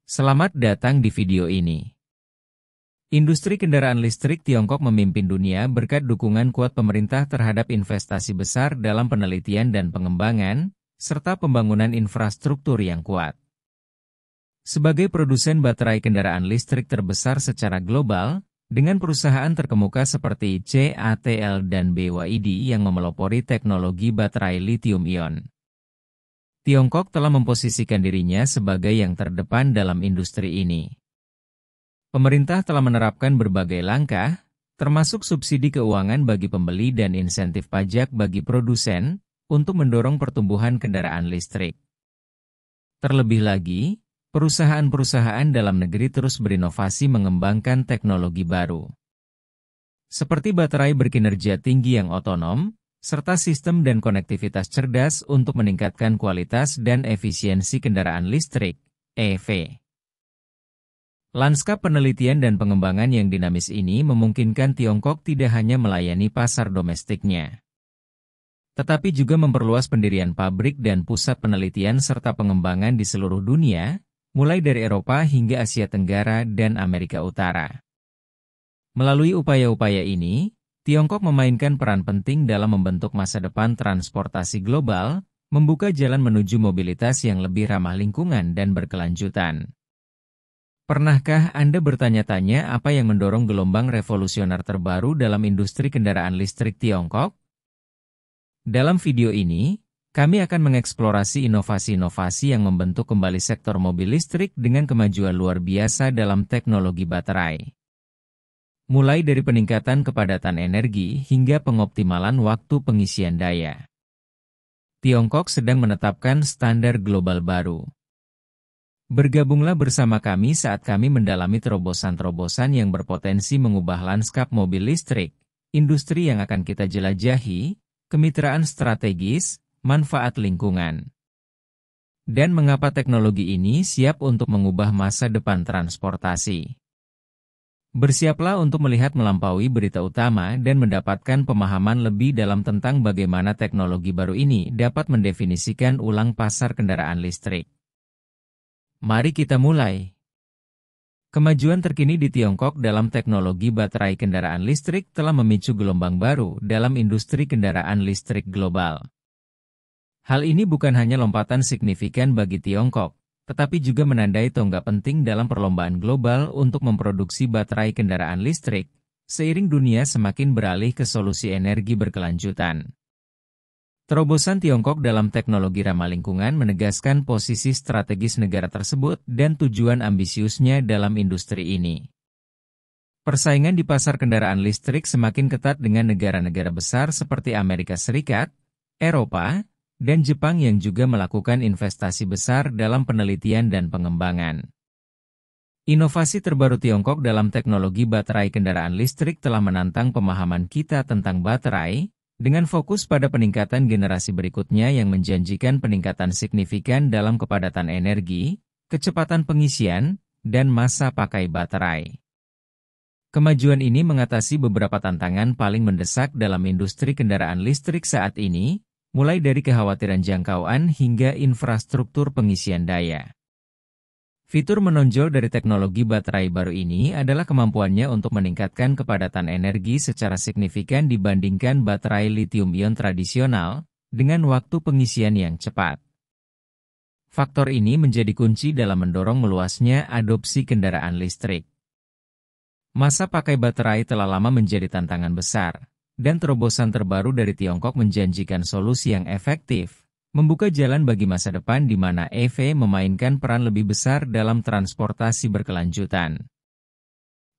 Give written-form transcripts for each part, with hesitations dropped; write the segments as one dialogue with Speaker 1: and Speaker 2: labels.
Speaker 1: Selamat datang di video ini. Industri kendaraan listrik Tiongkok memimpin dunia berkat dukungan kuat pemerintah terhadap investasi besar dalam penelitian dan pengembangan, serta pembangunan infrastruktur yang kuat. Sebagai produsen baterai kendaraan listrik terbesar secara global, dengan perusahaan terkemuka seperti CATL dan BYD yang memelopori teknologi baterai lithium-ion, Tiongkok telah memposisikan dirinya sebagai yang terdepan dalam industri ini. Pemerintah telah menerapkan berbagai langkah, termasuk subsidi keuangan bagi pembeli dan insentif pajak bagi produsen, untuk mendorong pertumbuhan kendaraan listrik. Terlebih lagi, perusahaan-perusahaan dalam negeri terus berinovasi mengembangkan teknologi baru, seperti baterai berkinerja tinggi yang otonom, serta sistem dan konektivitas cerdas untuk meningkatkan kualitas dan efisiensi kendaraan listrik, EV. Lanskap penelitian dan pengembangan yang dinamis ini memungkinkan Tiongkok tidak hanya melayani pasar domestiknya, tetapi juga memperluas pendirian pabrik dan pusat penelitian serta pengembangan di seluruh dunia, mulai dari Eropa hingga Asia Tenggara dan Amerika Utara. Melalui upaya-upaya ini, Tiongkok memainkan peran penting dalam membentuk masa depan transportasi global, membuka jalan menuju mobilitas yang lebih ramah lingkungan dan berkelanjutan. Pernahkah Anda bertanya-tanya apa yang mendorong gelombang revolusioner terbaru dalam industri kendaraan listrik Tiongkok? Dalam video ini, kami akan mengeksplorasi inovasi-inovasi yang membentuk kembali sektor mobil listrik dengan kemajuan luar biasa dalam teknologi baterai. Mulai dari peningkatan kepadatan energi hingga pengoptimalan waktu pengisian daya. Tiongkok sedang menetapkan standar global baru. Bergabunglah bersama kami saat kami mendalami terobosan-terobosan yang berpotensi mengubah lanskap mobil listrik, industri yang akan kita jelajahi, kemitraan strategis, manfaat lingkungan, dan mengapa teknologi ini siap untuk mengubah masa depan transportasi. Bersiaplah untuk melihat melampaui berita utama dan mendapatkan pemahaman lebih dalam tentang bagaimana teknologi baru ini dapat mendefinisikan ulang pasar kendaraan listrik. Mari kita mulai. Kemajuan terkini di Tiongkok dalam teknologi baterai kendaraan listrik telah memicu gelombang baru dalam industri kendaraan listrik global. Hal ini bukan hanya lompatan signifikan bagi Tiongkok, tetapi juga menandai tonggak penting dalam perlombaan global untuk memproduksi baterai kendaraan listrik, seiring dunia semakin beralih ke solusi energi berkelanjutan. Terobosan Tiongkok dalam teknologi ramah lingkungan menegaskan posisi strategis negara tersebut dan tujuan ambisiusnya dalam industri ini. Persaingan di pasar kendaraan listrik semakin ketat dengan negara-negara besar seperti Amerika Serikat, Eropa, dan Jepang yang juga melakukan investasi besar dalam penelitian dan pengembangan. Inovasi terbaru Tiongkok dalam teknologi baterai kendaraan listrik telah menantang pemahaman kita tentang baterai, dengan fokus pada peningkatan generasi berikutnya yang menjanjikan peningkatan signifikan dalam kepadatan energi, kecepatan pengisian, dan masa pakai baterai. Kemajuan ini mengatasi beberapa tantangan paling mendesak dalam industri kendaraan listrik saat ini, mulai dari kekhawatiran jangkauan hingga infrastruktur pengisian daya. Fitur menonjol dari teknologi baterai baru ini adalah kemampuannya untuk meningkatkan kepadatan energi secara signifikan dibandingkan baterai lithium-ion tradisional, dengan waktu pengisian yang cepat. Faktor ini menjadi kunci dalam mendorong meluasnya adopsi kendaraan listrik. Masa pakai baterai telah lama menjadi tantangan besar, dan terobosan terbaru dari Tiongkok menjanjikan solusi yang efektif, membuka jalan bagi masa depan di mana EV memainkan peran lebih besar dalam transportasi berkelanjutan.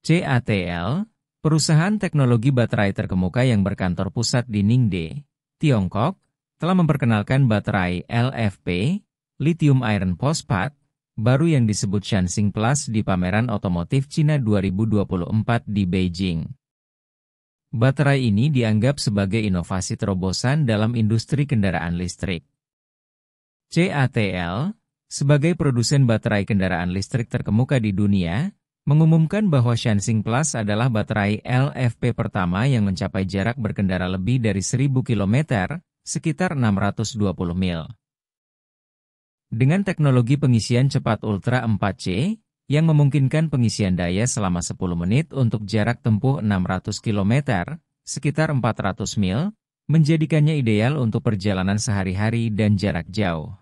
Speaker 1: CATL, perusahaan teknologi baterai terkemuka yang berkantor pusat di Ningde, Tiongkok, telah memperkenalkan baterai LFP, Lithium Iron Phosphate, baru yang disebut Shansing Plus di pameran otomotif Cina 2024 di Beijing. Baterai ini dianggap sebagai inovasi terobosan dalam industri kendaraan listrik. CATL, sebagai produsen baterai kendaraan listrik terkemuka di dunia, mengumumkan bahwa Shansing Plus adalah baterai LFP pertama yang mencapai jarak berkendara lebih dari 1000 km, sekitar 620 mil. Dengan teknologi pengisian cepat Ultra 4C, yang memungkinkan pengisian daya selama 10 menit untuk jarak tempuh 600 km, sekitar 400 mil, menjadikannya ideal untuk perjalanan sehari-hari dan jarak jauh.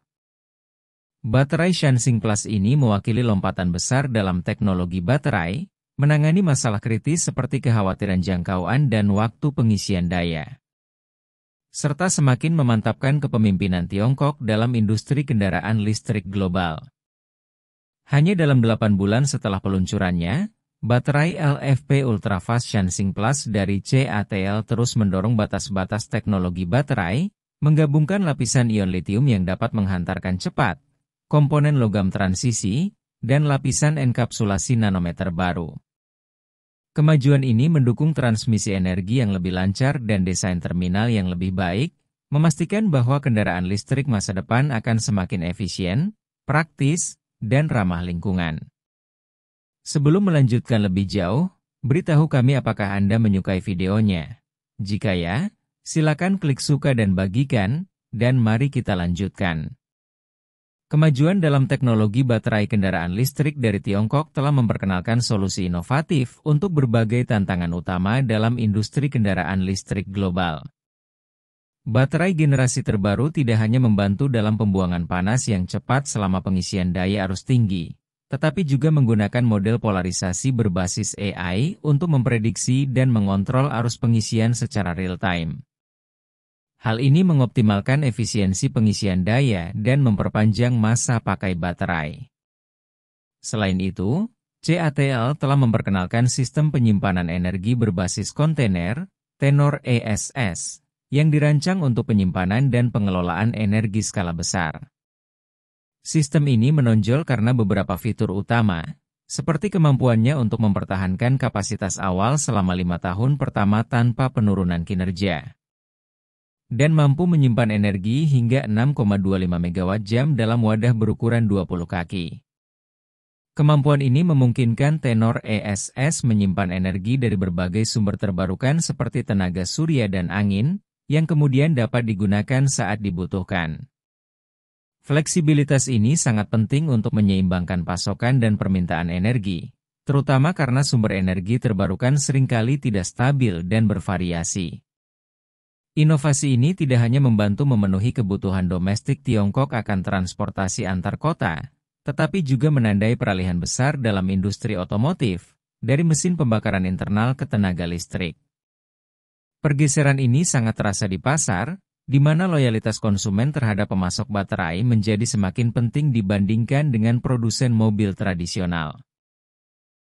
Speaker 1: Baterai Shansing Plus ini mewakili lompatan besar dalam teknologi baterai, menangani masalah kritis seperti kekhawatiran jangkauan dan waktu pengisian daya, serta semakin memantapkan kepemimpinan Tiongkok dalam industri kendaraan listrik global. Hanya dalam 8 bulan setelah peluncurannya, baterai LFP Ultrafast Shansing Plus dari CATL terus mendorong batas-batas teknologi baterai, menggabungkan lapisan ion litium yang dapat menghantarkan cepat, komponen logam transisi, dan lapisan enkapsulasi nanometer baru. Kemajuan ini mendukung transmisi energi yang lebih lancar dan desain terminal yang lebih baik, memastikan bahwa kendaraan listrik masa depan akan semakin efisien, praktis, dan ramah lingkungan. Sebelum melanjutkan lebih jauh, beritahu kami apakah Anda menyukai videonya. Jika ya, silakan klik suka dan bagikan, dan mari kita lanjutkan. Kemajuan dalam teknologi baterai kendaraan listrik dari Tiongkok telah memperkenalkan solusi inovatif untuk berbagai tantangan utama dalam industri kendaraan listrik global. Baterai generasi terbaru tidak hanya membantu dalam pembuangan panas yang cepat selama pengisian daya arus tinggi, tetapi juga menggunakan model polarisasi berbasis AI untuk memprediksi dan mengontrol arus pengisian secara real-time. Hal ini mengoptimalkan efisiensi pengisian daya dan memperpanjang masa pakai baterai. Selain itu, CATL telah memperkenalkan sistem penyimpanan energi berbasis kontainer, Tenor ESS, yang dirancang untuk penyimpanan dan pengelolaan energi skala besar. Sistem ini menonjol karena beberapa fitur utama, seperti kemampuannya untuk mempertahankan kapasitas awal selama 5 tahun pertama tanpa penurunan kinerja, dan mampu menyimpan energi hingga 6,25 MWh dalam wadah berukuran 20 kaki. Kemampuan ini memungkinkan Tenor ESS menyimpan energi dari berbagai sumber terbarukan seperti tenaga surya dan angin, yang kemudian dapat digunakan saat dibutuhkan. Fleksibilitas ini sangat penting untuk menyeimbangkan pasokan dan permintaan energi, terutama karena sumber energi terbarukan seringkali tidak stabil dan bervariasi. Inovasi ini tidak hanya membantu memenuhi kebutuhan domestik Tiongkok akan transportasi antar kota, tetapi juga menandai peralihan besar dalam industri otomotif, dari mesin pembakaran internal ke tenaga listrik. Pergeseran ini sangat terasa di pasar, di mana loyalitas konsumen terhadap pemasok baterai menjadi semakin penting dibandingkan dengan produsen mobil tradisional.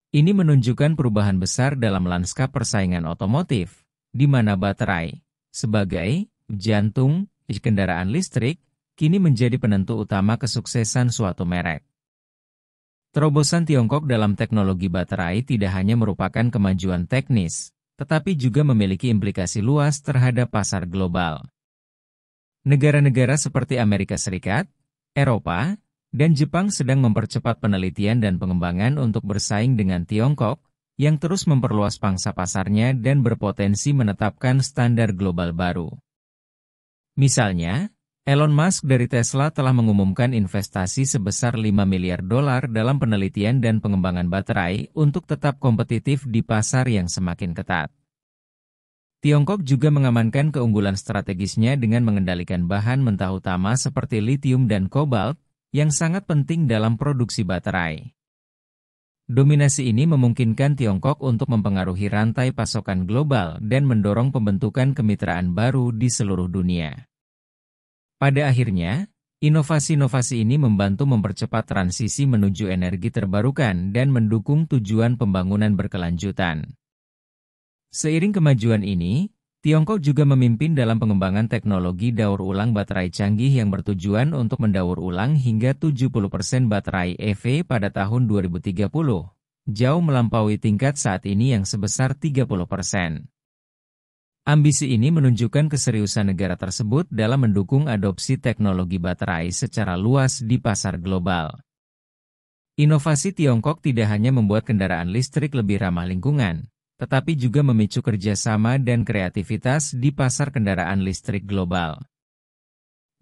Speaker 1: Ini menunjukkan perubahan besar dalam lanskap persaingan otomotif, di mana baterai, sebagai jantung kendaraan listrik, kini menjadi penentu utama kesuksesan suatu merek. Terobosan Tiongkok dalam teknologi baterai tidak hanya merupakan kemajuan teknis, tetapi juga memiliki implikasi luas terhadap pasar global. Negara-negara seperti Amerika Serikat, Eropa, dan Jepang sedang mempercepat penelitian dan pengembangan untuk bersaing dengan Tiongkok, yang terus memperluas pangsa pasarnya dan berpotensi menetapkan standar global baru. Misalnya, Elon Musk dari Tesla telah mengumumkan investasi sebesar $5 miliar dalam penelitian dan pengembangan baterai untuk tetap kompetitif di pasar yang semakin ketat. Tiongkok juga mengamankan keunggulan strategisnya dengan mengendalikan bahan mentah utama seperti litium dan kobalt, yang sangat penting dalam produksi baterai. Dominasi ini memungkinkan Tiongkok untuk mempengaruhi rantai pasokan global dan mendorong pembentukan kemitraan baru di seluruh dunia. Pada akhirnya, inovasi-inovasi ini membantu mempercepat transisi menuju energi terbarukan dan mendukung tujuan pembangunan berkelanjutan. Seiring kemajuan ini, Tiongkok juga memimpin dalam pengembangan teknologi daur ulang baterai canggih yang bertujuan untuk mendaur ulang hingga 70% baterai EV pada tahun 2030, jauh melampaui tingkat saat ini yang sebesar 30%. Ambisi ini menunjukkan keseriusan negara tersebut dalam mendukung adopsi teknologi baterai secara luas di pasar global. Inovasi Tiongkok tidak hanya membuat kendaraan listrik lebih ramah lingkungan, tetapi juga memicu kerjasama dan kreativitas di pasar kendaraan listrik global.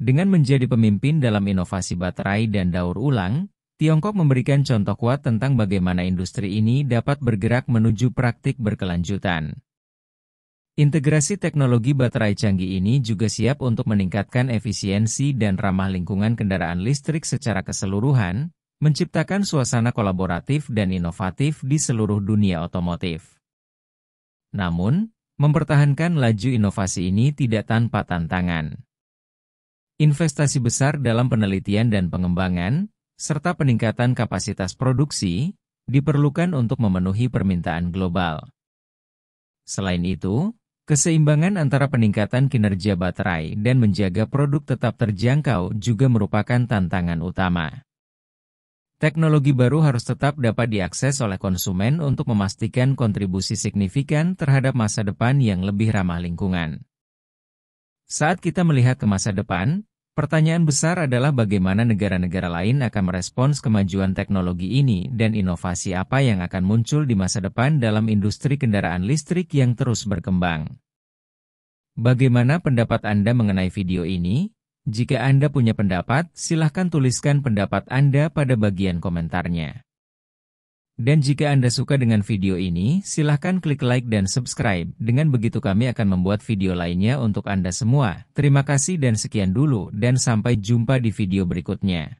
Speaker 1: Dengan menjadi pemimpin dalam inovasi baterai dan daur ulang, Tiongkok memberikan contoh kuat tentang bagaimana industri ini dapat bergerak menuju praktik berkelanjutan. Integrasi teknologi baterai canggih ini juga siap untuk meningkatkan efisiensi dan ramah lingkungan kendaraan listrik secara keseluruhan, menciptakan suasana kolaboratif dan inovatif di seluruh dunia otomotif. Namun, mempertahankan laju inovasi ini tidak tanpa tantangan. Investasi besar dalam penelitian dan pengembangan, serta peningkatan kapasitas produksi, diperlukan untuk memenuhi permintaan global. Selain itu, keseimbangan antara peningkatan kinerja baterai dan menjaga produk tetap terjangkau juga merupakan tantangan utama. Teknologi baru harus tetap dapat diakses oleh konsumen untuk memastikan kontribusi signifikan terhadap masa depan yang lebih ramah lingkungan. Saat kita melihat ke masa depan, pertanyaan besar adalah bagaimana negara-negara lain akan merespons kemajuan teknologi ini dan inovasi apa yang akan muncul di masa depan dalam industri kendaraan listrik yang terus berkembang. Bagaimana pendapat Anda mengenai video ini? Jika Anda punya pendapat, silahkan tuliskan pendapat Anda pada bagian komentarnya. Dan jika Anda suka dengan video ini, silahkan klik like dan subscribe. Dengan begitu kami akan membuat video lainnya untuk Anda semua. Terima kasih dan sekian dulu, dan sampai jumpa di video berikutnya.